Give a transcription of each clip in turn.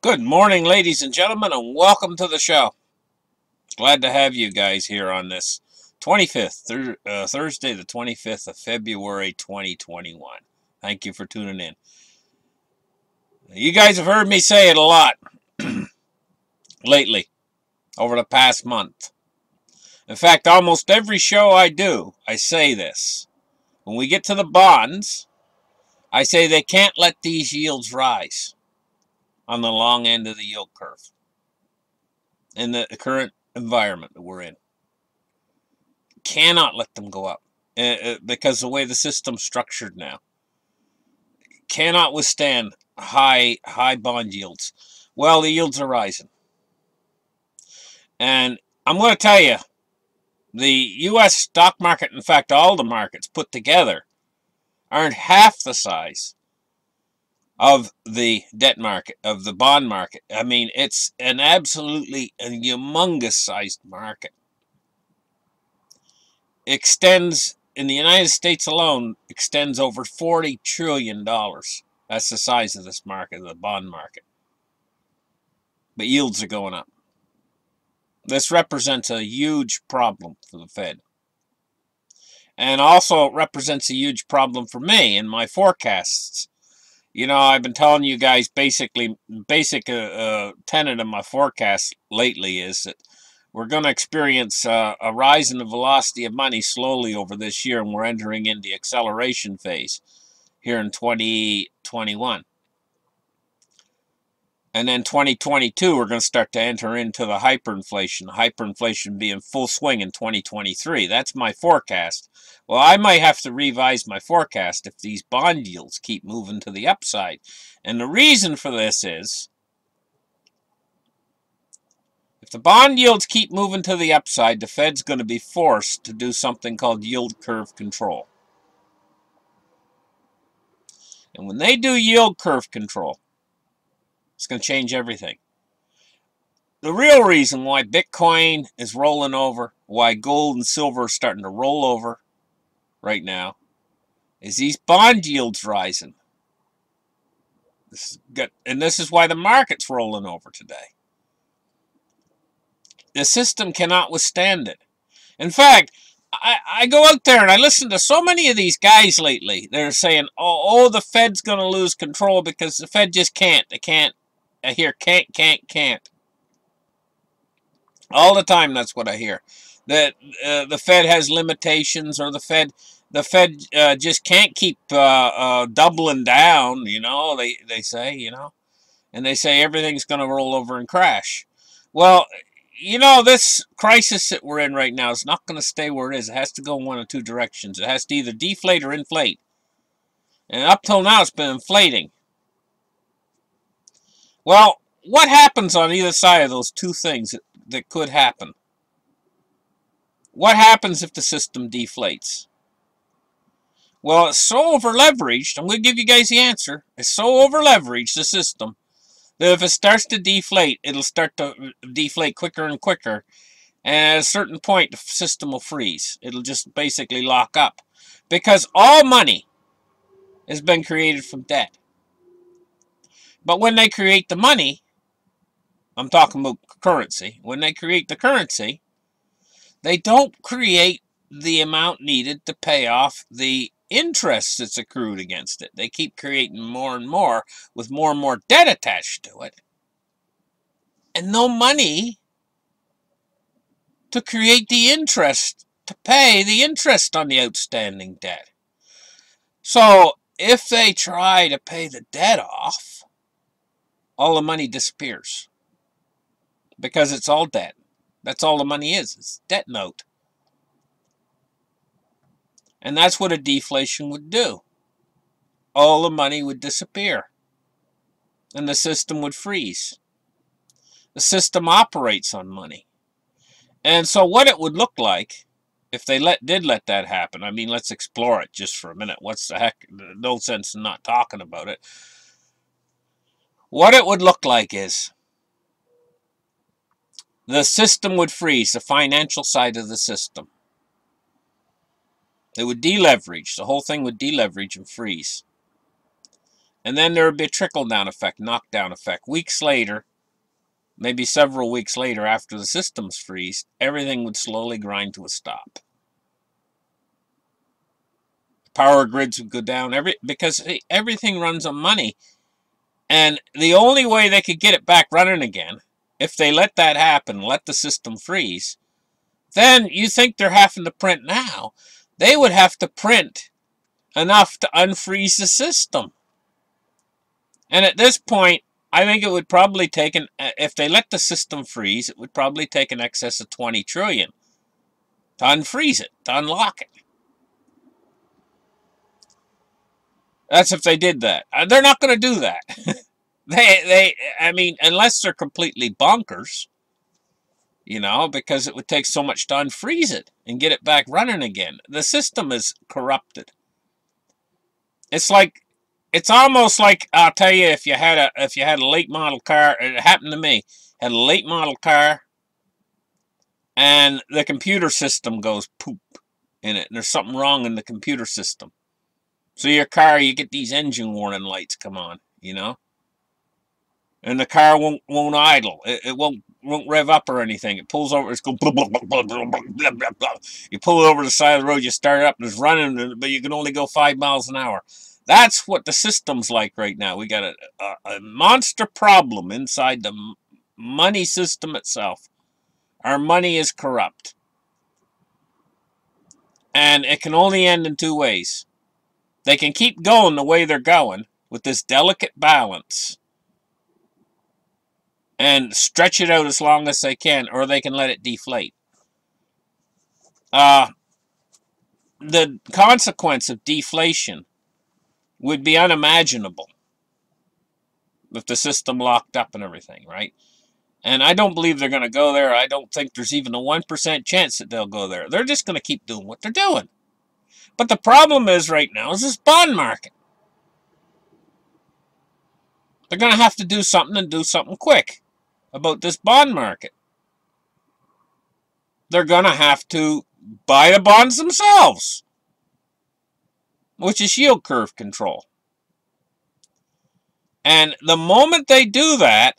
Good morning, ladies and gentlemen, and welcome to the show. Glad to have you guys here on this 25th, Thursday, the 25th of February, 2021. Thank you for tuning in. You guys have heard me say it a lot lately, over the past month. In fact, almost every show I do, I say this. When we get to the bonds, I say they can't let these yields rise on the long end of the yield curve in the current environment that we're in. Cannot let them go up because the way the system's structured now cannot withstand high bond yields. Well, the yields are rising, and I'm going to tell you, the U.S. stock market, in fact, all the markets put together, aren't half the size of the debt market, of the bond market. I mean, it's an absolutely humongous sized market. Extends in the United States alone, extends over $40 trillion. That's the size of this market, the bond market. But yields are going up. This represents a huge problem for the Fed. And also represents a huge problem for me in my forecasts. You know, I've been telling you guys basic tenet of my forecast lately is that we're going to experience a rise in the velocity of money slowly over this year, and we're entering in the acceleration phase here in 2021. And then 2022, we're going to start to enter into the hyperinflation being full swing in 2023. That's my forecast. Well, I might have to revise my forecast if these bond yields keep moving to the upside. And the reason for this is, if the bond yields keep moving to the upside, the Fed's going to be forced to do something called yield curve control. And when they do yield curve control, it's going to change everything. The real reason why Bitcoin is rolling over, why gold and silver are starting to roll over right now, is these bond yields rising. And this is why the market's rolling over today. The system cannot withstand it. In fact, I go out there and I listen to so many of these guys lately. They're saying, oh, the Fed's going to lose control because the Fed just can't. They can't. I hear can't. All the time, that's what I hear. That the Fed has limitations, or the Fed just can't keep doubling down. You know, they say, you know, and they say everything's going to roll over and crash. Well, you know, this crisis that we're in right now is not going to stay where it is. It has to go in one of two directions. It has to either deflate or inflate. And up till now, it's been inflating. Well, what happens on either side of those two things that could happen? What happens if the system deflates? Well, it's so over-leveraged. I'm going to give you guys the answer. It's so over-leveraged, the system, that if it starts to deflate, it'll start to deflate quicker and quicker. And at a certain point, the system will freeze. It'll just basically lock up. Because all money has been created from debt. But when they create the money, I'm talking about currency. When they create the currency, they don't create the amount needed to pay off the interest that's accrued against it. They keep creating more and more with more and more debt attached to it. And no money to create the interest, to pay the interest on the outstanding debt. So if they try to pay the debt off, all the money disappears. Because it's all debt. That's all the money is. It's debt note. And that's what a deflation would do. All the money would disappear. And the system would freeze. The system operates on money. And so what it would look like if they did let that happen, I mean, let's explore it just for a minute. What's the heck? No sense in not talking about it. What it would look like is the system would freeze, the financial side of the system. It would deleverage. The whole thing would deleverage and freeze. And then there would be a trickle-down effect, knockdown effect. Weeks later, maybe several weeks later after the systems freeze, everything would slowly grind to a stop. Power grids would go down, because everything runs on money. And the only way they could get it back running again, if they let that happen, let the system freeze, then you think they're having to print now. They would have to print enough to unfreeze the system. And at this point, I think it would probably take, if they let the system freeze, it would probably take an excess of 20 trillion to unfreeze it, to unlock it. That's if they did that. They're not going to do that. I mean, unless they're completely bonkers, you know, because it would take so much to unfreeze it and get it back running again. The system is corrupted. It's almost like, I'll tell you, if you had a late model car, it happened to me. Had a late model car, and the computer system goes poop in it, and there's something wrong in the computer system. So your car, you get these engine warning lights come on, you know, and the car won't idle. It won't rev up or anything. It pulls over. It's going blah, blah, blah, blah, blah, blah, blah, blah. You pull it over the side of the road. You start it up, and it's running, but you can only go 5 miles an hour. That's what the system's like right now. We got a monster problem inside the money system itself. Our money is corrupt, and it can only end in 2 ways. They can keep going the way they're going with this delicate balance and stretch it out as long as they can, or they can let it deflate. The consequence of deflation would be unimaginable if the system locked up and everything, right? And I don't believe they're going to go there. I don't think there's even a 1% chance that they'll go there. They're just going to keep doing what they're doing. But the problem is right now is this bond market. They're going to have to do something, and do something quick about this bond market. They're going to have to buy the bonds themselves, which is yield curve control. And the moment they do that,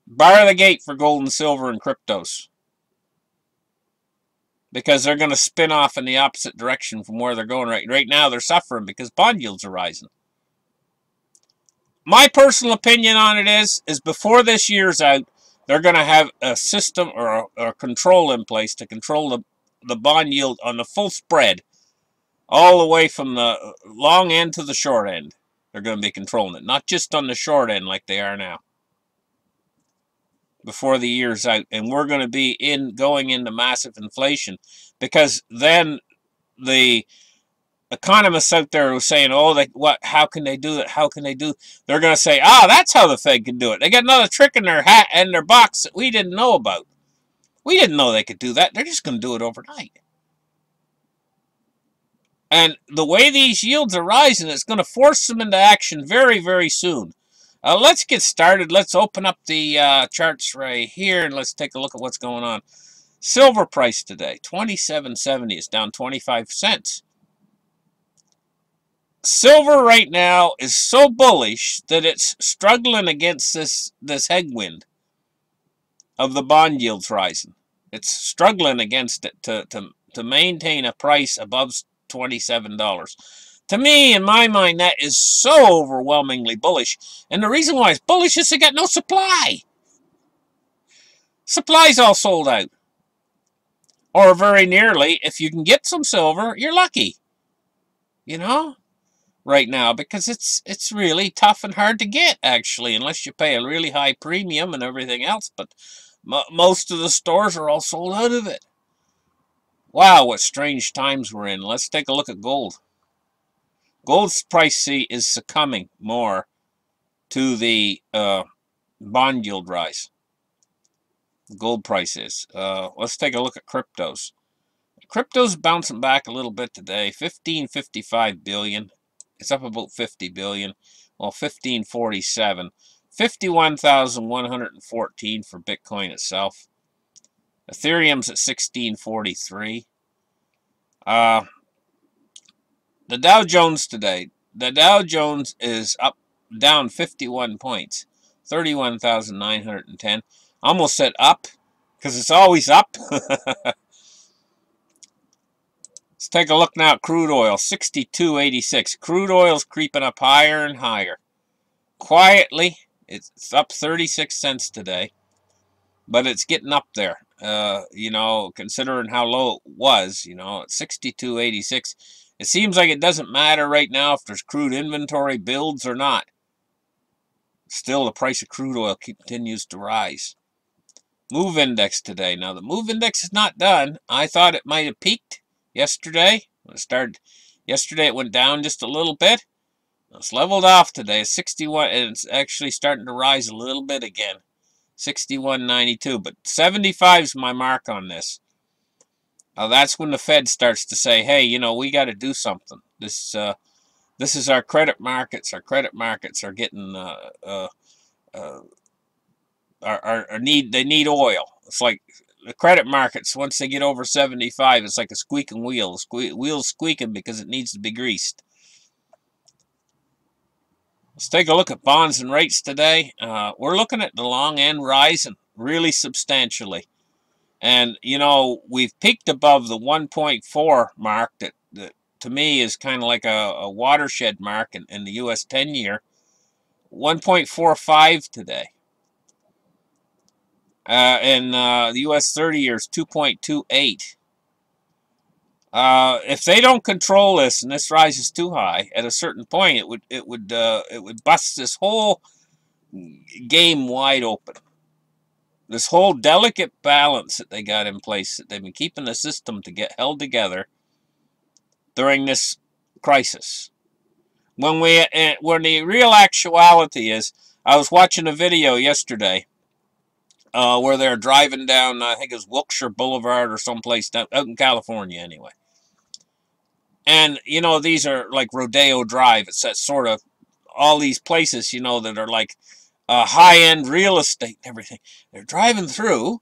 bar the gate for gold and silver and cryptos. Because they're going to spin off in the opposite direction from where they're going right now. They're suffering because bond yields are rising. My personal opinion on it is before this year's out, they're going to have a system or a control in place to control the bond yield on the full spread, all the way from the long end to the short end. They're going to be controlling it, not just on the short end like they are now. Before the year's out, and we're going to be going into massive inflation, because then the economists out there who are saying, "Oh, how can they do it? How can they do?" They're going to say, that's how the Fed can do it. They got another trick in their hat and their box that we didn't know about. We didn't know they could do that. They're just going to do it overnight. And the way these yields are rising, it's going to force them into action very, very soon. Let's get started. Let's open up the charts right here, and let's take a look at what's going on. Silver price today, $27.70. It's down 25 cents. Silver right now is so bullish that it's struggling against this headwind of the bond yields rising. It's struggling against it to maintain a price above $27. To me, in my mind, that is so overwhelmingly bullish. And the reason why it's bullish is they got no supply. Supply's all sold out. Or very nearly. If you can get some silver, you're lucky. You know? Right now. Because it's really tough and hard to get, actually. Unless you pay a really high premium and everything else. But most of the stores are all sold out of it. Wow, what strange times we're in. Let's take a look at gold. Gold's price is succumbing more to the bond yield rise. Gold price is. Let's take a look at cryptos. Crypto's bouncing back a little bit today. 1555 billion. It's up about 50 billion. Well, 1547. 51,114 for Bitcoin itself. Ethereum's at 1643. The Dow Jones today, the Dow Jones is down 51 points, 31,910. Almost said up, because it's always up. Let's take a look now at crude oil, 62.86. Crude oil's creeping up higher and higher. Quietly, it's up 36 cents today, but it's getting up there. You know, considering how low it was, you know, at 62.86. It seems like it doesn't matter right now if there's crude inventory builds or not. Still, the price of crude oil continues to rise. Move index today. Now, the move index is not done. I thought it might have peaked yesterday. Yesterday, it went down just a little bit. It's leveled off today. It's 61, and it's actually starting to rise a little bit again. 61.92, but 75 is my mark on this. That's when the Fed starts to say, "Hey, you know, we got to do something. This is our credit markets. Our credit markets are getting they need oil. It's like the credit markets, once they get over 75, it's like a squeaking wheel. The wheel's squeaking because it needs to be greased." Let's take a look at bonds and rates today. We're looking at the long end rising really substantially. And, you know, we've peaked above the 1.4 mark that to me is kind of like a watershed mark in the U.S. 10-year. 1.45 today. And the U.S. 30-year is 2.28. If they don't control this and this rises too high, at a certain point it would bust this whole game wide open. This whole delicate balance that they got in place, that they've been keeping the system to get held together during this crisis. When the real actuality is, I was watching a video yesterday where they're driving down, I think it was Wilshire Boulevard or someplace out in California anyway. And, you know, these are like Rodeo Drive. It's that sort of, all these places, you know, that are like high-end real estate and everything. They're driving through.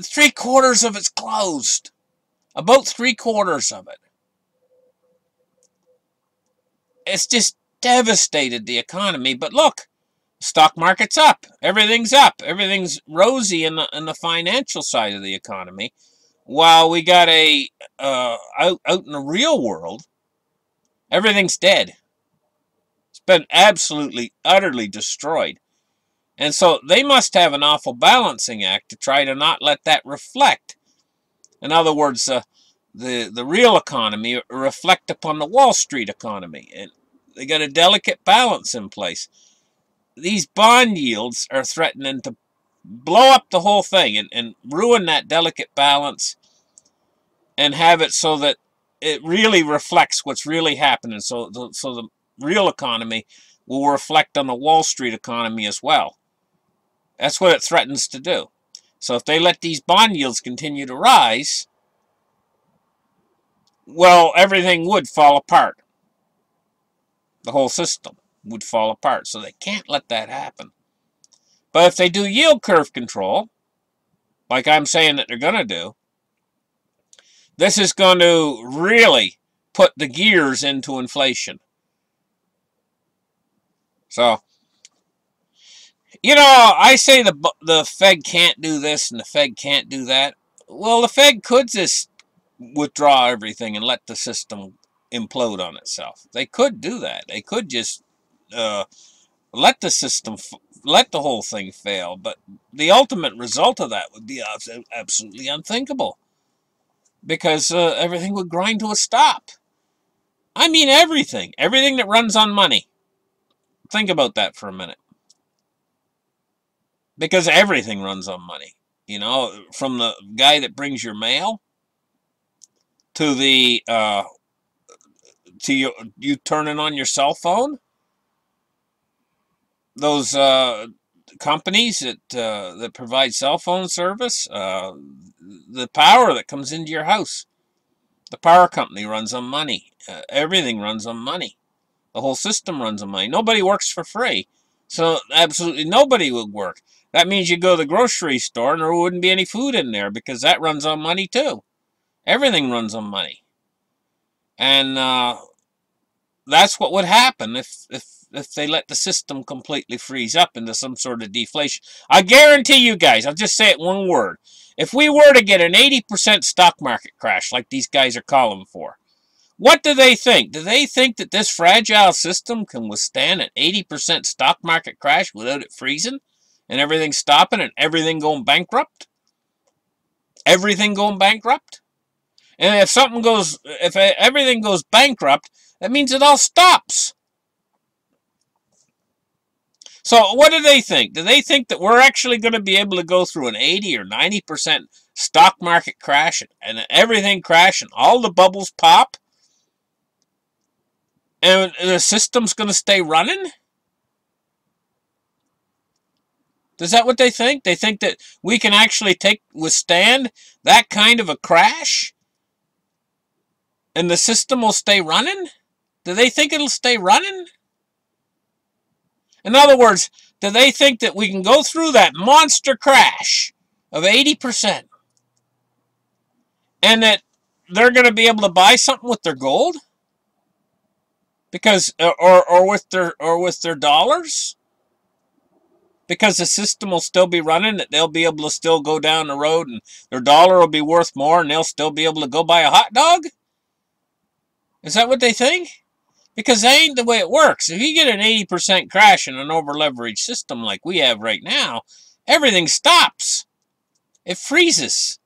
3/4 of it's closed. About 3/4 of it. It's just devastated the economy. But look, stock market's up. Everything's up. Everything's rosy in the financial side of the economy. While we got out in the real world, everything's dead. It's been absolutely, utterly destroyed. And so they must have an awful balancing act to try to not let that reflect. In other words, the real economy reflect upon the Wall Street economy. And they got a delicate balance in place. These bond yields are threatening to blow up the whole thing and ruin that delicate balance and have it so that it really reflects what's really happening. So the real economy will reflect on the Wall Street economy as well. That's what it threatens to do. So if they let these bond yields continue to rise, well, everything would fall apart. The whole system would fall apart. So they can't let that happen. But if they do yield curve control, like I'm saying that they're going to do, this is going to really put the gears into inflation. So, you know, I say the Fed can't do this and the Fed can't do that. Well, the Fed could just withdraw everything and let the system implode on itself. They could do that. They could just let the system, let the whole thing fail. But the ultimate result of that would be absolutely unthinkable, because everything would grind to a stop. I mean everything. Everything that runs on money. Think about that for a minute. Because everything runs on money. You know, from the guy that brings your mail to the you turning on your cell phone. Those companies that provide cell phone service, the power that comes into your house, the power company runs on money. Everything runs on money. The whole system runs on money. Nobody works for free, so absolutely nobody would work. That means you go to the grocery store and there wouldn't be any food in there, because that runs on money too. Everything runs on money. And that's what would happen if they let the system completely freeze up into some sort of deflation. I guarantee you guys, I'll just say it one word. If we were to get an 80% stock market crash like these guys are calling for, what do they think? Do they think that this fragile system can withstand an 80% stock market crash without it freezing and everything stopping and everything going bankrupt? Everything going bankrupt? And if everything goes bankrupt, that means it all stops. So what do they think? Do they think that we're actually going to be able to go through an 80 or 90% stock market crash and everything crash and all the bubbles pop? And the system's going to stay running? Is that what they think? They think that we can actually withstand that kind of a crash? And the system will stay running? Do they think it'll stay running? In other words, do they think that we can go through that monster crash of 80% and that they're going to be able to buy something with their gold? Because or with their dollars? Because the system will still be running, that they'll be able to still go down the road and their dollar will be worth more and they'll still be able to go buy a hot dog? Is that what they think? Because that ain't the way it works. If you get an 80% crash in an over-leveraged system like we have right now, everything stops. It freezes.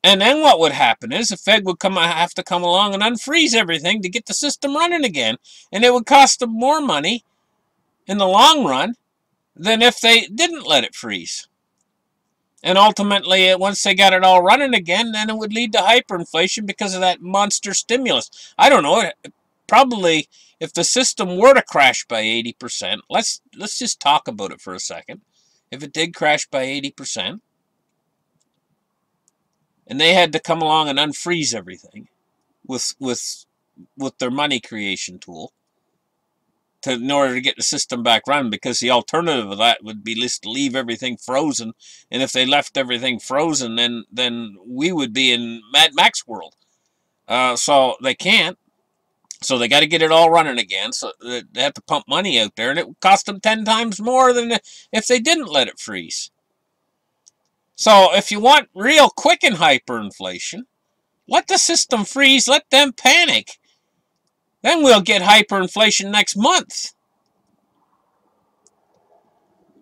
And then what would happen is the Fed would have to come along and unfreeze everything to get the system running again. And it would cost them more money in the long run than if they didn't let it freeze. And ultimately, once they got it all running again, then it would lead to hyperinflation because of that monster stimulus. I don't know. Probably, if the system were to crash by 80%, let's just talk about it for a second. If it did crash by 80%, and they had to come along and unfreeze everything with their money creation tool, in order to get the system back running, because the alternative of that would be just to leave everything frozen, and if they left everything frozen, then we would be in Mad Max world. So they can't. So they got to get it all running again. So they have to pump money out there, and it would cost them 10 times more than if they didn't let it freeze. So if you want real quick and hyperinflation, let the system freeze. Let them panic. Then we'll get hyperinflation next month.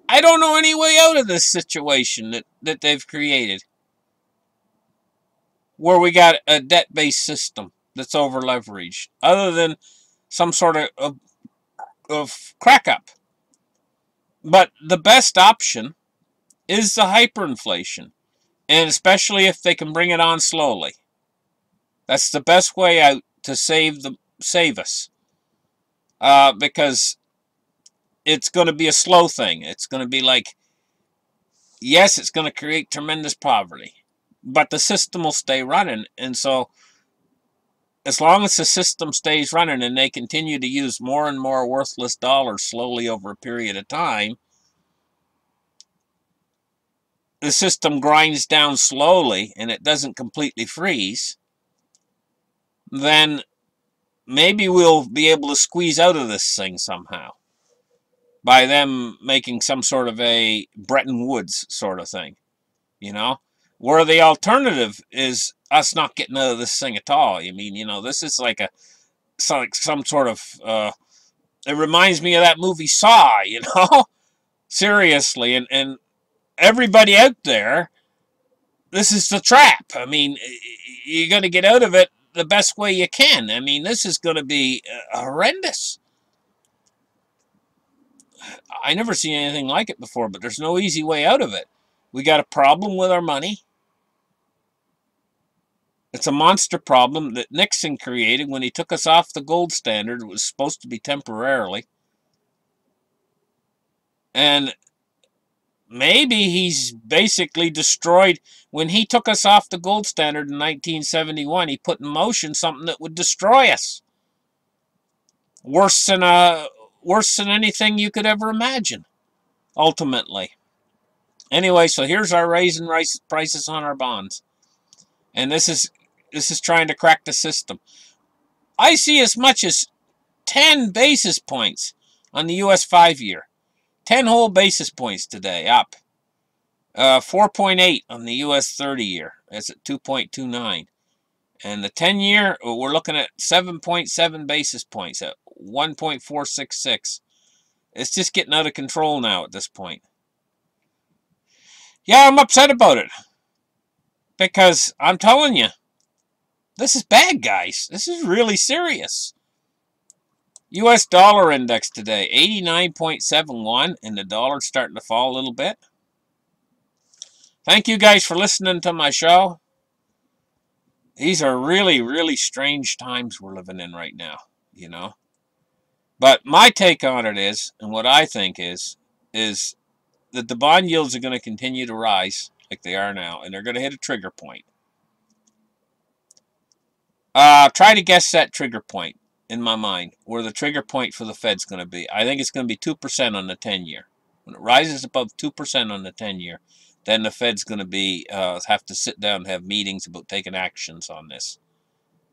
I don't know any way out of this situation that they've created, where we got a debt-based system that's over-leveraged, other than some sort of crack-up. But the best option is the hyperinflation, and especially if they can bring it on slowly. That's the best way out to save us, because it's going to be a slow thing. It's going to be like, yes, it's going to create tremendous poverty, but the system will stay running. And so as long as the system stays running and they continue to use more and more worthless dollars slowly over a period of time, the system grinds down slowly and it doesn't completely freeze, then maybe we'll be able to squeeze out of this thing somehow by them making some sort of a Bretton Woods sort of thing, you know, where the alternative is us not getting out of this thing at all. I mean, you know, this is like some sort of, it reminds me of that movie Saw, you know, seriously, and everybody out there, this is the trap. I mean, you're going to get out of it the best way you can. I mean, this is going to be horrendous. I never seen anything like it before, but there's no easy way out of it. We got a problem with our money. It's a monster problem that Nixon created when he took us off the gold standard. It was supposed to be temporarily. And maybe he's basically destroyed. When he took us off the gold standard in 1971, he put in motion something that would destroy us. Worse than anything you could ever imagine, ultimately. Anyway, so here's our raising prices on our bonds. And this is trying to crack the system. I see as much as 10 basis points on the U.S. 5-year. 10 whole basis points today, up. 4.8 on the U.S. 30-year. That's at 2.29. And the 10-year, we're looking at 7.7 basis points at 1.466. It's just getting out of control now at this point. Yeah, I'm upset about it. Because I'm telling you, this is bad, guys. This is really serious. U.S. dollar index today, 89.71, and the dollar's starting to fall a little bit. Thank you guys for listening to my show. These are really, really strange times we're living in right now, you know. But my take on it is, and what I think is that the bond yields are going to continue to rise like they are now, and they're going to hit a trigger point. Try to guess that trigger point in my mind, where the trigger point for the Fed's going to be. I think it's going to be 2% on the 10-year. When it rises above 2% on the 10-year, then the Fed's going to be have to sit down and have meetings about taking actions on this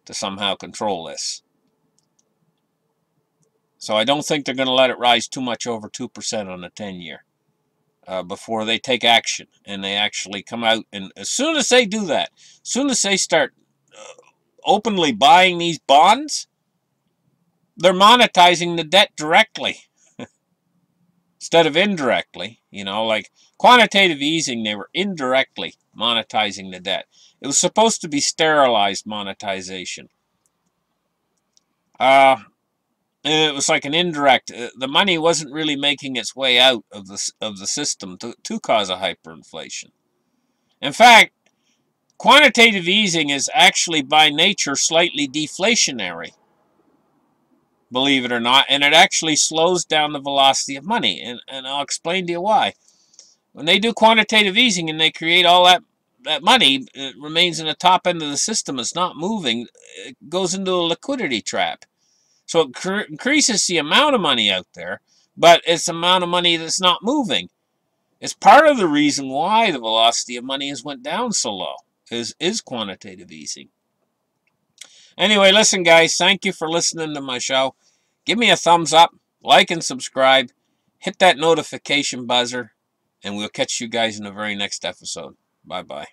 to somehow control this. So I don't think they're going to let it rise too much over 2% on the 10-year before they take action and they actually come out. And as soon as they do that, as soon as they start openly buying these bonds, they're monetizing the debt directly instead of indirectly. You know, like quantitative easing, they were indirectly monetizing the debt. It was supposed to be sterilized monetization. It was like an indirect. The money wasn't really making its way out of the system to cause a hyperinflation. In fact, quantitative easing is actually by nature slightly deflationary, believe it or not, and it actually slows down the velocity of money, and I'll explain to you why. When they do quantitative easing and they create all that money, it remains in the top end of the system, it's not moving, it goes into a liquidity trap. So it increases the amount of money out there, but it's the amount of money that's not moving. It's part of the reason why the velocity of money has went down so low, is quantitative easing. Anyway, listen, guys, thank you for listening to my show. Give me a thumbs up, like and subscribe, hit that notification buzzer, and we'll catch you guys in the very next episode. Bye-bye.